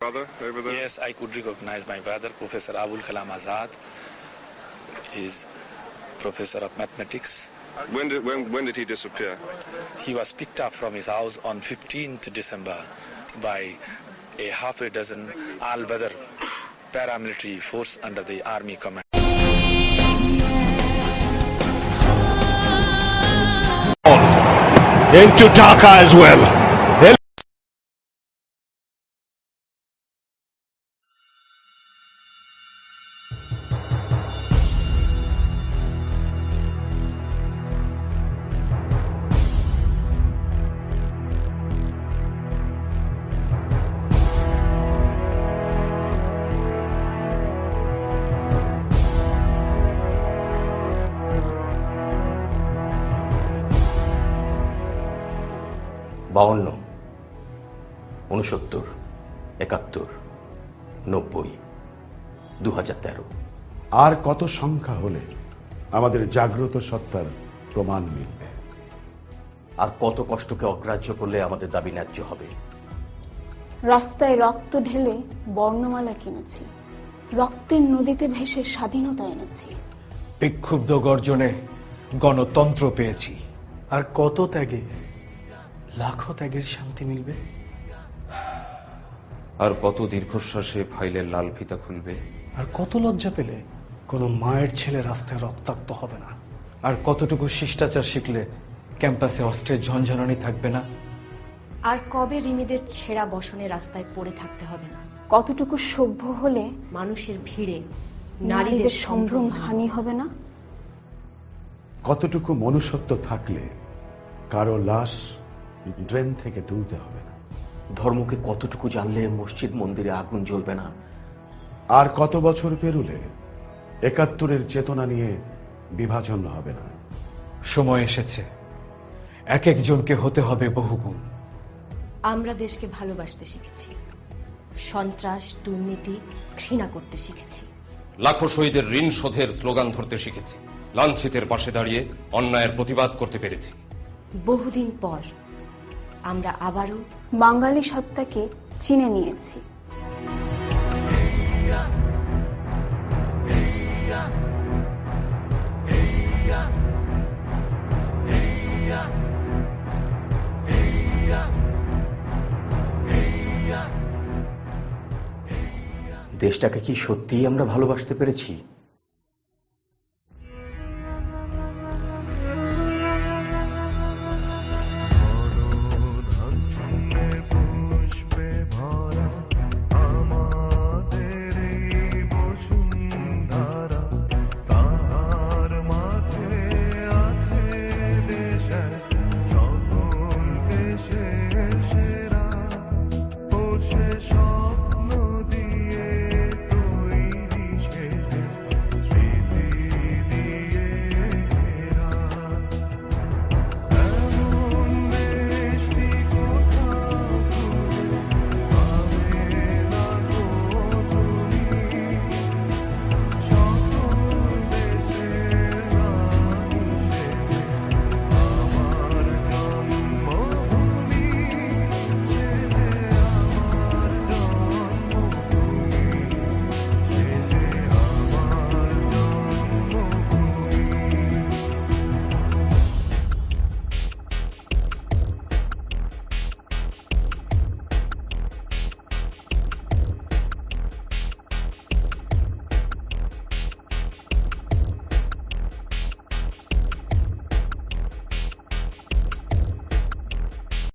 Brother over there? Yes, I could recognize my brother, Professor Abul Kalam Azad. He is professor of mathematics. When did he disappear? He was picked up from his house on 15th December by a half a dozen Al-Badr paramilitary force under the army command. Into Dhaka as well. বাউন্ন, 69, 71, 90, 2013। আর কত সংখ্যা হলে আমাদের জাগ্রত সত্তার প্রমাণ মিলবে? আর কত কষ্টকে অগ্রাহ্য করলে আমাদের দাবি ন্যায্য হবে? রাস্তায় রক্ত ঢেলে বর্ণমালা কিনেছি, রক্তের নদীতে ভেসে স্বাধীনতা এনেছি। বিক্ষুব্ধ গর্জনে গণতন্ত্র পেয়েছি। আর কত ত্যাগে লাখো ত্যাগের শান্তি মিলবে? আর কত দীর্ঘশ্বাসে ফাইলের লাল ফিতা খুলবে? আর কত লজ্জা পেলে কোনো মায়ের ছেলে রাস্তায় রক্তাক্ত হবে না? আর কতটুকু শিষ্টাচার শিখলে ক্যাম্পাসে অস্ত্রের ঝনঝনানি থাকবে না? আর কবে রিমিদের ছেঁড়া বসনে রাস্তায় পড়ে থাকতে হবে না? কতটুকু সভ্য হলে মানুষের ভিড়ে নারীদের সম্ভ্রম হানি হবে না? কতটুকু মনুষ্যত্ব থাকলে কারো লাশ ড্রেন থেকে তুলতে হবে না? ধর্মকে কতটুকু জানলে মসজিদ মন্দিরে আগুন জ্বলবে না? আর কত বছর পেরুলে ৭১-এর চেতনা নিয়ে বিভাজন হবে না? সময় এসেছে, এক একজনকে হতে হবে বহুগুণ। আমরা দেশকে ভালোবাসতে শিখেছি, সন্ত্রাস দুর্নীতি ঘৃণা করতে শিখেছি। লাখো শহীদের ঋণ শোধের স্লোগান ধরতে শিখেছি, লাঞ্ছিতের পাশে দাঁড়িয়ে অন্যায়ের প্রতিবাদ করতে পেরেছি। বহুদিন পর আমরা আবারও বাঙালি সত্তাকে চিনে নিয়েছি। দেশটাকে কি সত্যিই আমরা ভালোবাসতে পেরেছি?